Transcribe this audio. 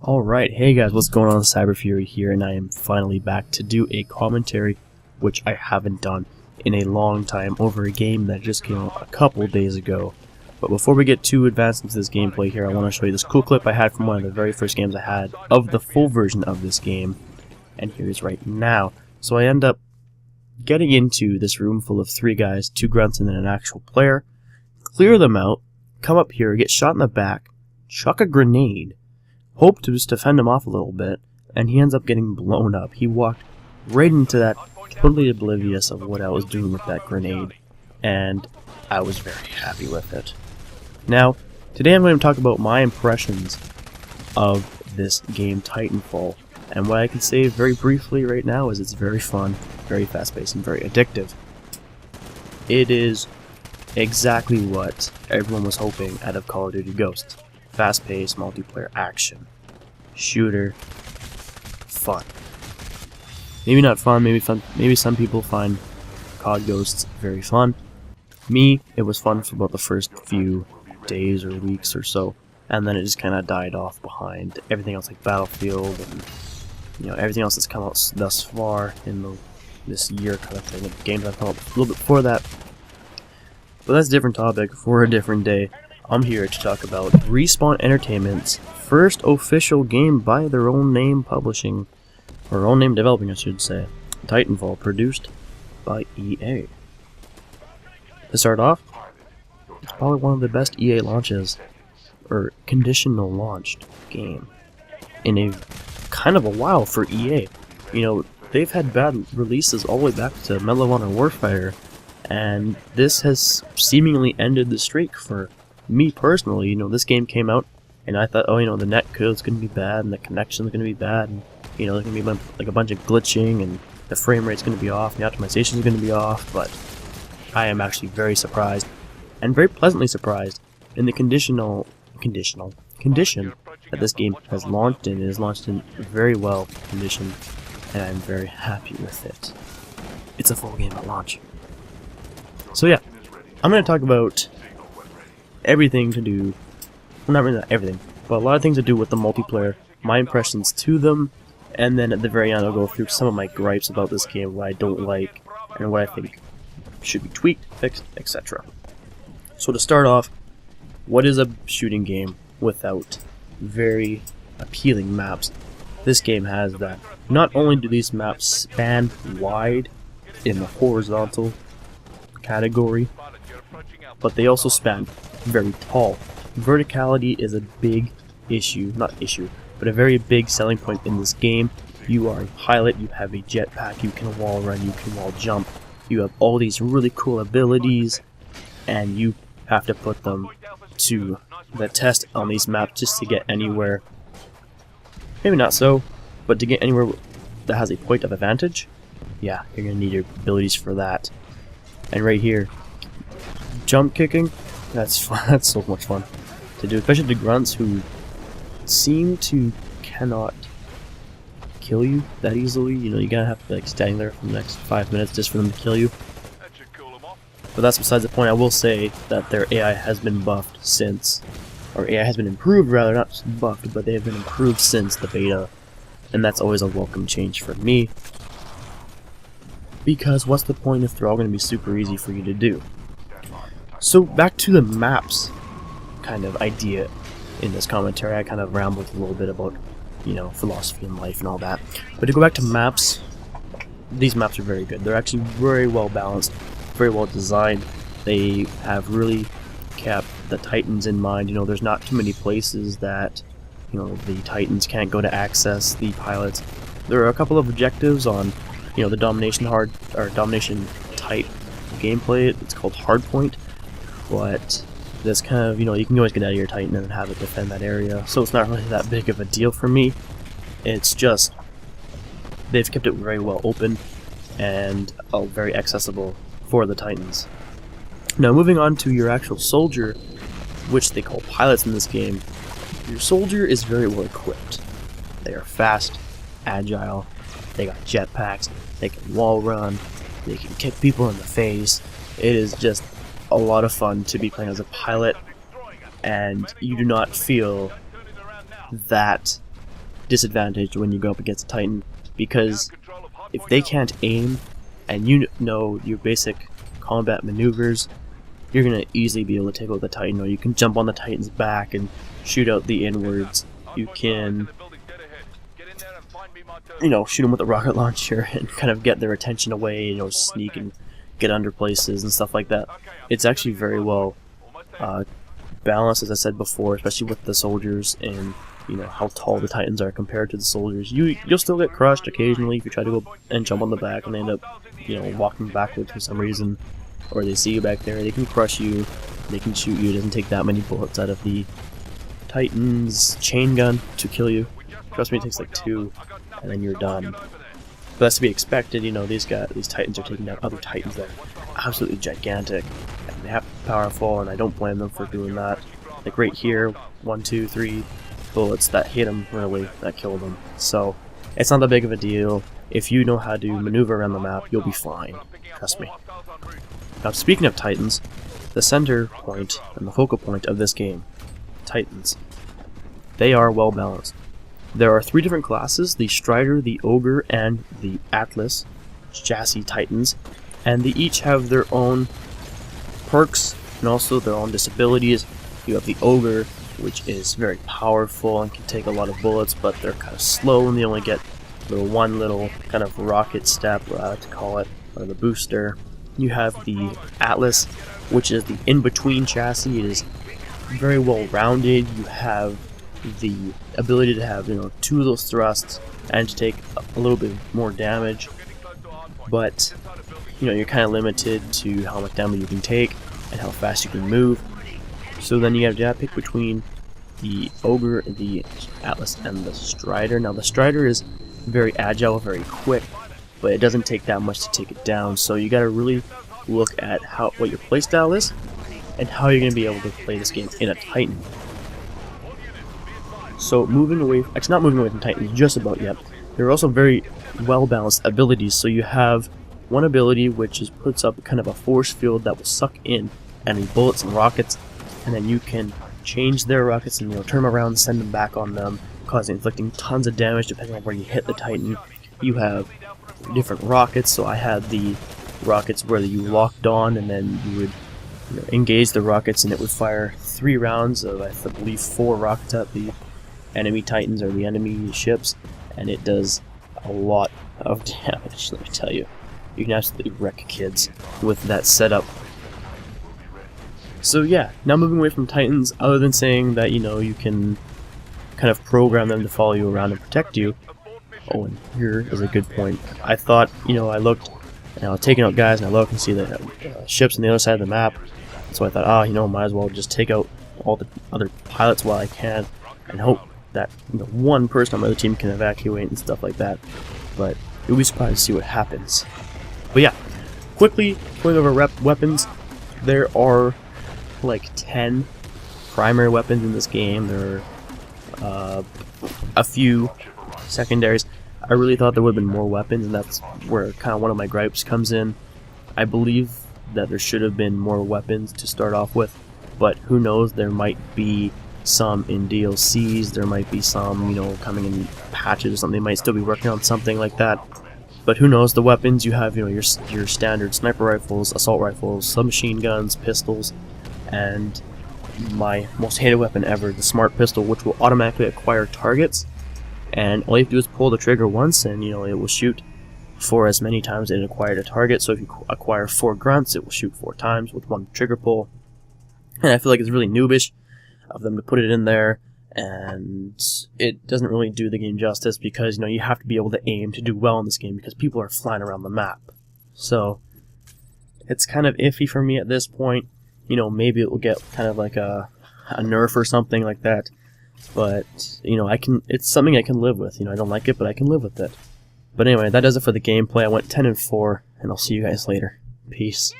Alright, hey guys, what's going on? Cyber Fury here, and I am finally back to do a commentary, which I haven't done in a long time, over a game that just came out a couple days ago. But before we get too advanced into this gameplay here, I want to show you this cool clip I had from one of the very first games I had of the full version of this game, and here it is right now. So I end up getting into this room full of 3 guys, 2 grunts and then an actual player, clear them out, come up here, get shot in the back, chuck a grenade, hope to just defend him off a little bit, and he ends up getting blown up. He walked right into that, totally oblivious of what I was doing with that grenade, and I was very happy with it. Now, today I'm going to talk about my impressions of this game, Titanfall, and what I can say very briefly right now is it's very fun, very fast-paced, and very addictive. It is exactly what everyone was hoping out of Call of Duty Ghosts. Fast-paced, multiplayer action, shooter, fun. Maybe not fun, maybe fun. Maybe some people find COD Ghosts very fun. Me, it was fun for about the first few days or weeks or so, and then it just kind of died off behind everything else like Battlefield and everything else that's come out thus far in this year kind of thing. The games that come out a little bit before that, but that's a different topic for a different day. I'm here to talk about Respawn Entertainment's first official game by their own name publishing, or own name developing I should say, Titanfall, produced by EA. To start off, it's probably one of the best EA launches, or conditional launched game, in a kind of a while for EA. They've had bad releases all the way back to Medal of Honor Warfighter, and this has seemingly ended the streak for me personally. This game came out, and I thought, the net code's gonna be bad, and the connection's gonna be bad, and there's gonna be like a bunch of glitching, and the frame rate's gonna be off, and the optimization's gonna be off. But I am actually very surprised, and very pleasantly surprised, in the condition that this game has launched in. It is launched in very well condition, and I'm very happy with it. It's a full game at launch. So yeah, I'm gonna talk about everything to do, well, not really everything, but a lot of things to do with the multiplayer, my impressions to them, and then at the very end I'll go through some of my gripes about this game, what I don't like, and what I think should be tweaked, fixed, etc. So to start off, what is a shooting game without very appealing maps? This game has that. Not only do these maps span wide in the horizontal category, but they also span very tall. Verticality is a big issue, but a very big selling point in this game. You are a pilot, you have a jetpack, you can wall run, you can wall jump, you have all these really cool abilities, and you have to put them to the test on these maps just to get anywhere. Maybe not so, but to get anywhere that has a point of advantage, yeah, you're going to need your abilities for that. And right here, jump kicking, that's fun. That's so much fun to do, especially the grunts who seem to cannot kill you that easily. You gotta have to stand there for the next 5 minutes just for them to kill you. But that's besides the point. I will say that their AI has been buffed since, or AI has been improved rather, not buffed, but they have been improved since the beta, and that's always a welcome change for me. Because what's the point if they're all going to be super easy for you to do? So back to the maps kind of idea in this commentary. I kind of rambled a little bit about, philosophy and life and all that. But to go back to maps, these maps are very good. They're actually very well balanced, very well designed. They have really kept the Titans in mind. There's not too many places that, the Titans can't go to access the pilots. There are a couple of objectives on, the domination type gameplay. It's called Hardpoint. But that's kind of, you can always get out of your Titan and have it defend that area, so it's not really that big of a deal for me. It's just, they've kept it very well open and very accessible for the Titans. Now moving on to your actual soldier, which they call pilots in this game, your soldier is very well equipped. They are fast, agile, they got jetpacks, they can wall run, they can kick people in the face. It is just a lot of fun to be playing as a pilot, and you do not feel that disadvantaged when you go up against a Titan, because if they can't aim and you know your basic combat maneuvers, you're gonna easily be able to take out the Titan. Or you can jump on the Titan's back and shoot out the inwards. You can, shoot them with a rocket launcher and kind of get their attention away, sneak and get under places and stuff like that. It's actually very well balanced, as I said before, especially with the soldiers and how tall the Titans are compared to the soldiers. You'll still get crushed occasionally if you try to go and jump on the back and they end up walking backwards for some reason, or they see you back there. They can crush you, they can shoot you. It doesn't take that many bullets out of the Titan's chain gun to kill you. Trust me, it takes like 2 and then you're done. But that's to be expected. These Titans are taking down other Titans that are absolutely gigantic and they have to be powerful, and I don't blame them for doing that. Like right here, 1, 2, 3 bullets that hit him really, that killed him. So it's not that big of a deal. If you know how to maneuver around the map, you'll be fine. Trust me. Now, speaking of Titans, the center point and the focal point of this game, Titans, they are well balanced. There are 3 different classes: the Strider, the Ogre, and the Atlas chassis Titans, and they each have their own perks and also their own disabilities. You have the Ogre, which is very powerful and can take a lot of bullets, but they're kind of slow and they only get one little kind of rocket step, what I like to call it, or the booster. You have the Atlas, which is the in-between chassis. It is very well rounded. You have the ability to have 2 of those thrusts and to take a little bit more damage, but you're kind of limited to how much damage you can take and how fast you can move. So then you have to pick between the Ogre, the Atlas, and the Strider. Now the Strider is very agile, very quick, but it doesn't take that much to take it down. So you got to really look at what your playstyle is and how you're going to be able to play this game in a Titan. So not moving away from Titans just about yet. There are also very well balanced abilities. So you have one ability which puts up kind of a force field that will suck in any bullets and rockets, and then you can change their rockets and turn them around and send them back on them, inflicting tons of damage depending on where you hit the Titan. You have different rockets, so I had the rockets where you locked on and then you would engage the rockets and it would fire 3 rounds of, I believe, 4 rockets at the enemy Titans or the enemy ships, and it does a lot of damage, let me tell you. You can absolutely wreck kids with that setup. So yeah, now moving away from Titans, other than saying that you can kind of program them to follow you around and protect you. Oh, and here is a good point. I thought, I looked and I was taking out guys and I look and see the ships on the other side of the map. So I thought, might as well just take out all the other pilots while I can and hope that one person on my other team can evacuate and stuff like that. But you'll be surprised to see what happens. But yeah, quickly going over weapons, there are like 10 primary weapons in this game. There are a few secondaries. I really thought there would have been more weapons, and that's where kind of one of my gripes comes in. I believe that there should have been more weapons to start off with, but who knows, there might be some in DLCs, there might be some, coming in patches or something. They might still be working on something like that. But who knows, the weapons you have, your standard sniper rifles, assault rifles, submachine guns, pistols, and my most hated weapon ever, the smart pistol, which will automatically acquire targets, and all you have to do is pull the trigger once and it will shoot for as many times as it acquired a target. So if you acquire 4 grunts, it will shoot 4 times with 1 trigger pull. And I feel like it's really noobish of them to put it in there, and it doesn't really do the game justice, because you have to be able to aim to do well in this game because people are flying around the map. So it's kind of iffy for me at this point. Maybe it will get kind of like a nerf or something like that, but it's something I can live with. I don't like it, but I can live with it. But anyway, that does it for the gameplay. I went 10-4, and I'll see you guys later. Peace.